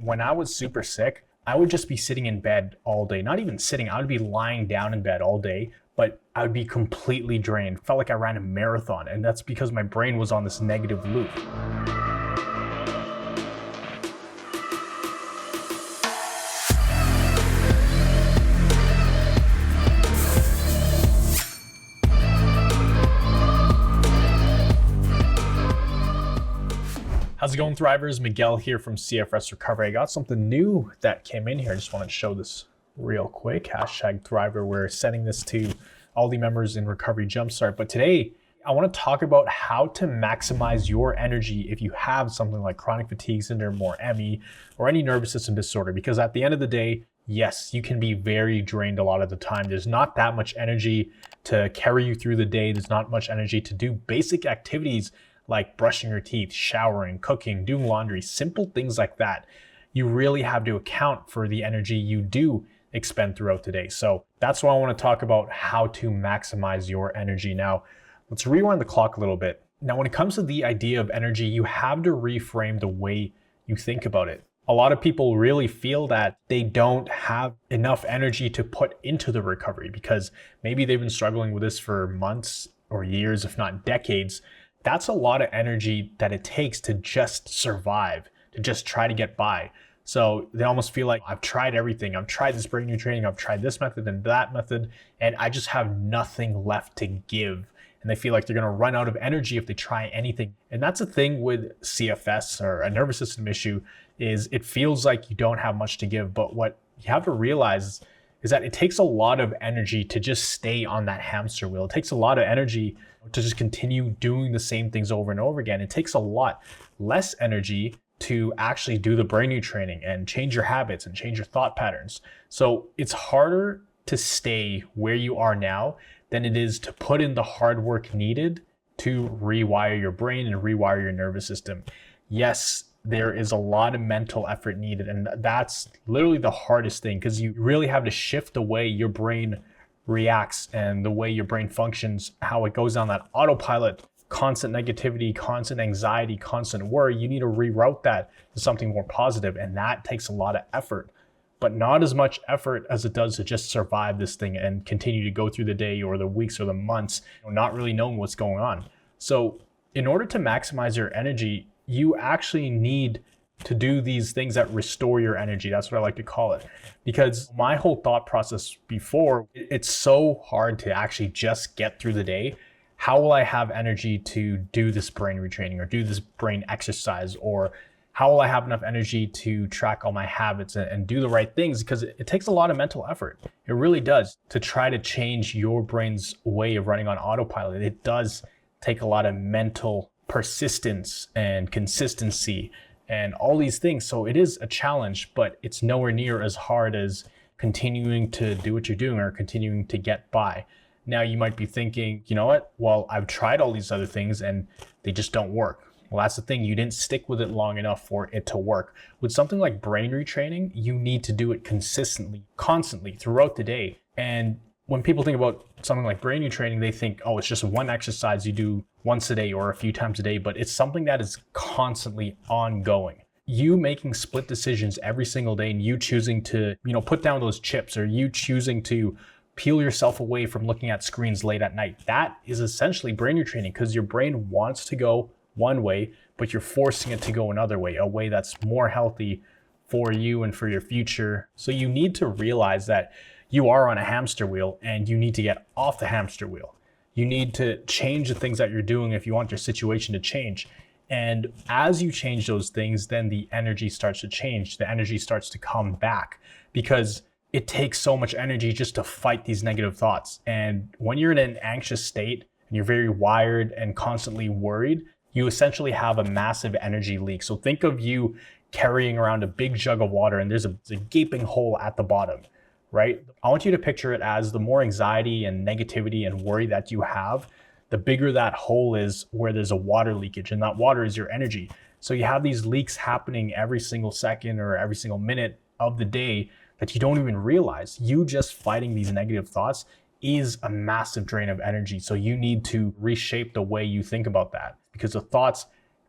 when I was super sick, I would just be sitting in bed all day. Not even sitting, I would be lying down in bed all day, but I would be completely drained. Felt like I ran a marathon, and that's because my brain was on this negative loop. How's it going, Thrivers? Miguel here from CFS Recovery. I got something new that came in here. I just want to show this real quick. Hashtag Thriver. We're sending this to all the members in Recovery Jumpstart. But today, I want to talk about how to maximize your energy if you have something like chronic fatigue syndrome or ME or any nervous system disorder. Because at the end of the day, yes, you can be very drained a lot of the time. There's not that much energy to carry you through the day. There's not much energy to do basic activities like brushing your teeth, showering, cooking, doing laundry, simple things like that. You really have to account for the energy you do expend throughout the day. So that's why I want to talk about how to maximize your energy. Now, let's rewind the clock a little bit. Now, when it comes to the idea of energy, you have to reframe the way you think about it. A lot of people really feel that they don't have enough energy to put into the recovery because maybe they've been struggling with this for months or years, if not decades. That's a lot of energy that it takes to just survive, to just try to get by. So they almost feel like, I've tried everything. I've tried this brain new training. I've tried this method and that method, and I just have nothing left to give. And they feel like they're going to run out of energy if they try anything. And that's the thing with CFS or a nervous system issue, is it feels like you don't have much to give. But what you have to realize is that it takes a lot of energy to just stay on that hamster wheel. It takes a lot of energy to just continue doing the same things over and over again. It takes a lot less energy to actually do the brain new training and change your habits and change your thought patterns. So it's harder to stay where you are now than it is to put in the hard work needed to rewire your brain and rewire your nervous system. Yes, there is a lot of mental effort needed, and that's literally the hardest thing, because you really have to shift the way your brain reacts and the way your brain functions, how it goes on that autopilot, constant negativity, constant anxiety, constant worry. You need to reroute that to something more positive, and that takes a lot of effort, but not as much effort as it does to just survive this thing and continue to go through the day or the weeks or the months, not really knowing what's going on. So in order to maximize your energy, you actually need to do these things that restore your energy. That's what I like to call it. Because my whole thought process before, it's so hard to actually just get through the day. How will I have energy to do this brain retraining or do this brain exercise? Or how will I have enough energy to track all my habits and do the right things? Because it takes a lot of mental effort. It really does, to try to change your brain's way of running on autopilot. It does take a lot of mental persistence and consistency and all these things. So it is a challenge, but it's nowhere near as hard as continuing to do what you're doing or continuing to get by. Now you might be thinking, you know what? Well, I've tried all these other things and they just don't work. Well, that's the thing. You didn't stick with it long enough for it to work. With something like brain retraining, you need to do it consistently, constantly throughout the day. And when people think about something like brain new training, they think, oh, it's just one exercise you do once a day or a few times a day, but it's something that is constantly ongoing. You making split decisions every single day and you choosing to, put down those chips, or you choosing to peel yourself away from looking at screens late at night. That is essentially brain new training, because your brain wants to go one way, but you're forcing it to go another way, a way that's more healthy for you and for your future. So you need to realize that you are on a hamster wheel and you need to get off the hamster wheel. You need to change the things that you're doing if you want your situation to change. And as you change those things, then the energy starts to change. The energy starts to come back, because it takes so much energy just to fight these negative thoughts. And when you're in an anxious state and you're very wired and constantly worried, you essentially have a massive energy leak. So think of you carrying around a big jug of water and there's a gaping hole at the bottom. Right? I want you to picture it as the more anxiety and negativity and worry that you have, the bigger that hole is where there's a water leakage, and that water is your energy. So you have these leaks happening every single second or every single minute of the day that you don't even realize. You just fighting these negative thoughts is a massive drain of energy. So you need to reshape the way you think about that, because the thoughts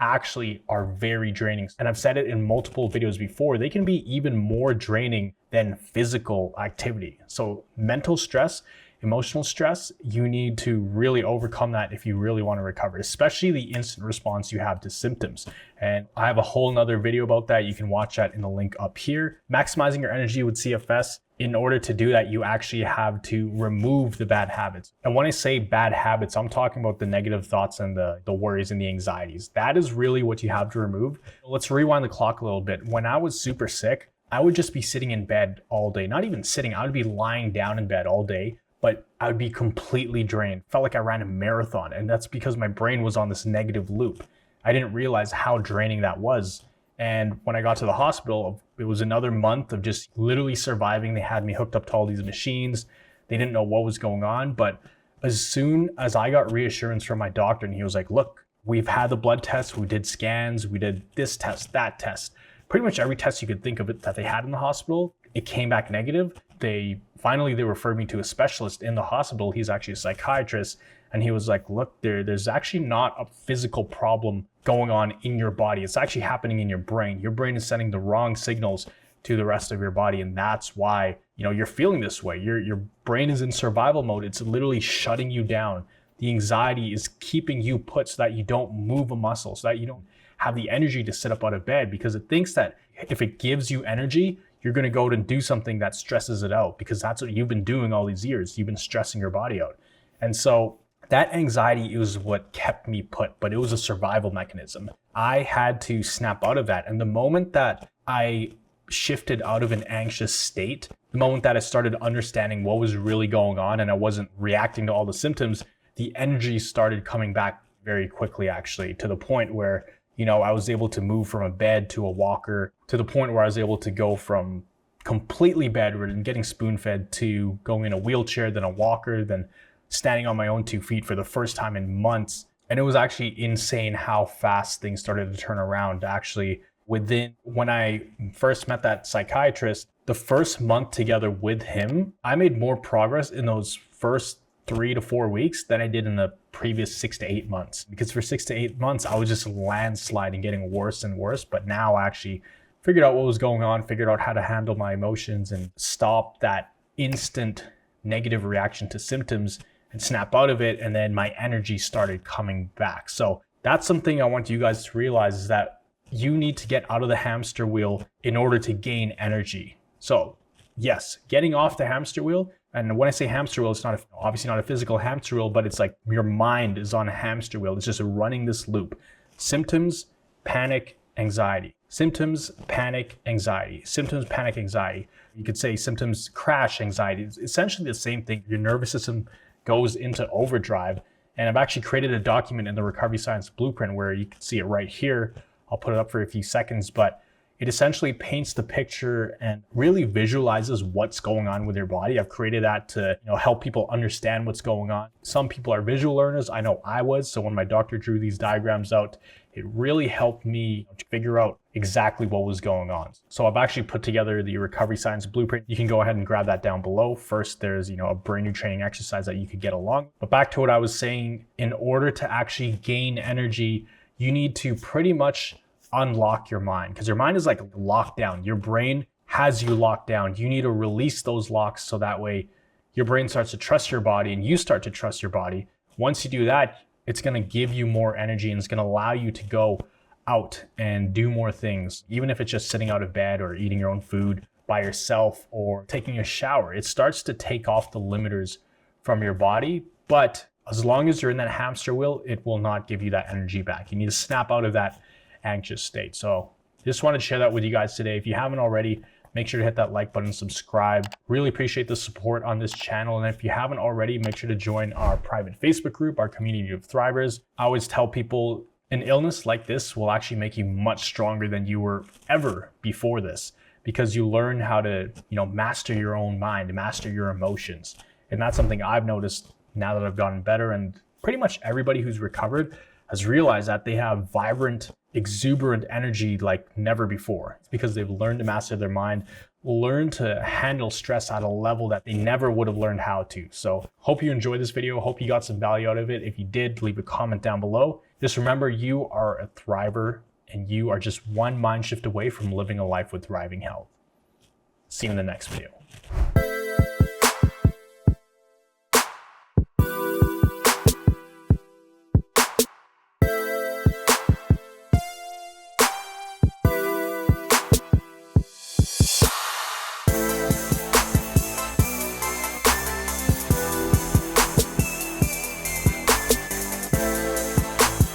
actually are very draining. And I've said it in multiple videos before, they can be even more draining than physical activity. So mental stress, emotional stress, you need to really overcome that if you really want to recover, especially the instant response you have to symptoms. And I have a whole nother video about that. You can watch that in the link up here. Maximizing your energy with CFS. In order to do that, you actually have to remove the bad habits. And when I say bad habits, I'm talking about the negative thoughts and the worries and the anxieties. That is really what you have to remove. Let's rewind the clock a little bit. When I was super sick, I would just be sitting in bed all day. Not even sitting, I would be lying down in bed all day, but I would be completely drained. Felt like I ran a marathon, and that's because my brain was on this negative loop. I didn't realize how draining that was. And when I got to the hospital, it was another month of just literally surviving. They had me hooked up to all these machines. They didn't know what was going on. But as soon as I got reassurance from my doctor, and he was like, look, we've had the blood tests, we did scans, we did this test, that test. Pretty much every test you could think of it that they had in the hospital, it came back negative. They referred me to a specialist in the hospital. He's actually a psychiatrist. And he was like, look, there's actually not a physical problem going on in your body. It's actually happening in your brain. Your brain is sending the wrong signals to the rest of your body. And that's why, you're feeling this way. Your brain is in survival mode. It's literally shutting you down. The anxiety is keeping you put so that you don't move a muscle, so that you don't have the energy to sit up out of bed, because it thinks that if it gives you energy, you're going to go and do something that stresses it out, because that's what you've been doing all these years. You've been stressing your body out. And so that anxiety is what kept me put, but it was a survival mechanism. I had to snap out of that. And the moment that I shifted out of an anxious state, the moment that I started understanding what was really going on and I wasn't reacting to all the symptoms, the energy started coming back very quickly, actually, to the point where, I was able to move from a bed to a walker, to the point where I was able to go from completely bedridden, getting spoon-fed, to going in a wheelchair, then a walker, then standing on my own 2 feet for the first time in months. And it was actually insane how fast things started to turn around. Actually, when I first met that psychiatrist, the first month together with him, I made more progress in those first 3 to 4 weeks than I did in the previous 6 to 8 months. Because for 6 to 8 months, I was just landsliding, getting worse and worse. But now I actually figured out what was going on, figured out how to handle my emotions and stop that instant negative reaction to symptoms and snap out of it. And then my energy started coming back. So that's something I want you guys to realize, is that you need to get out of the hamster wheel in order to gain energy. So yes, getting off the hamster wheel. And when I say hamster wheel, it's obviously not a physical hamster wheel, but it's like your mind is on a hamster wheel. It's just running this loop. Symptoms, panic, anxiety. Symptoms, panic, anxiety. Symptoms, panic, anxiety. You could say symptoms, crash, anxiety. It's essentially the same thing. Your nervous system goes into overdrive. And I've actually created a document in the Recovery Science Blueprint where you can see it right here. I'll put it up for a few seconds, but it essentially paints the picture and really visualizes what's going on with your body. I've created that to help people understand what's going on. Some people are visual learners. I know I was. So when my doctor drew these diagrams out, it really helped me figure out exactly what was going on. So I've actually put together the Recovery Science Blueprint. You can go ahead and grab that down below. First, there's a brain new training exercise that you could get along. But back to what I was saying, in order to actually gain energy, you need to pretty much unlock your mind, because your mind is like locked down. Your brain has you locked down. You need to release those locks so that way your brain starts to trust your body and you start to trust your body. Once you do that, it's going to give you more energy and it's going to allow you to go out and do more things, even if it's just sitting out of bed or eating your own food by yourself or taking a shower. It starts to take off the limiters from your body, but as long as you're in that hamster wheel, it will not give you that energy back. You need to snap out of that anxious state. So just wanted to share that with you guys today. If you haven't already, make sure to hit that like button, subscribe. Really appreciate the support on this channel. And if you haven't already, make sure to join our private Facebook group, our community of thrivers. I always tell people an illness like this will actually make you much stronger than you were ever before this, because you learn how to, master your own mind, master your emotions. And that's something I've noticed now that I've gotten better. And pretty much everybody who's recovered has realized that they have vibrant, exuberant energy like never before. It's because they've learned to master their mind, learn to handle stress at a level that they never would have learned how to. So hope you enjoyed this video. Hope you got some value out of it. If you did, leave a comment down below. Just remember, you are a thriver and you are just one mind shift away from living a life with thriving health. See you in the next video.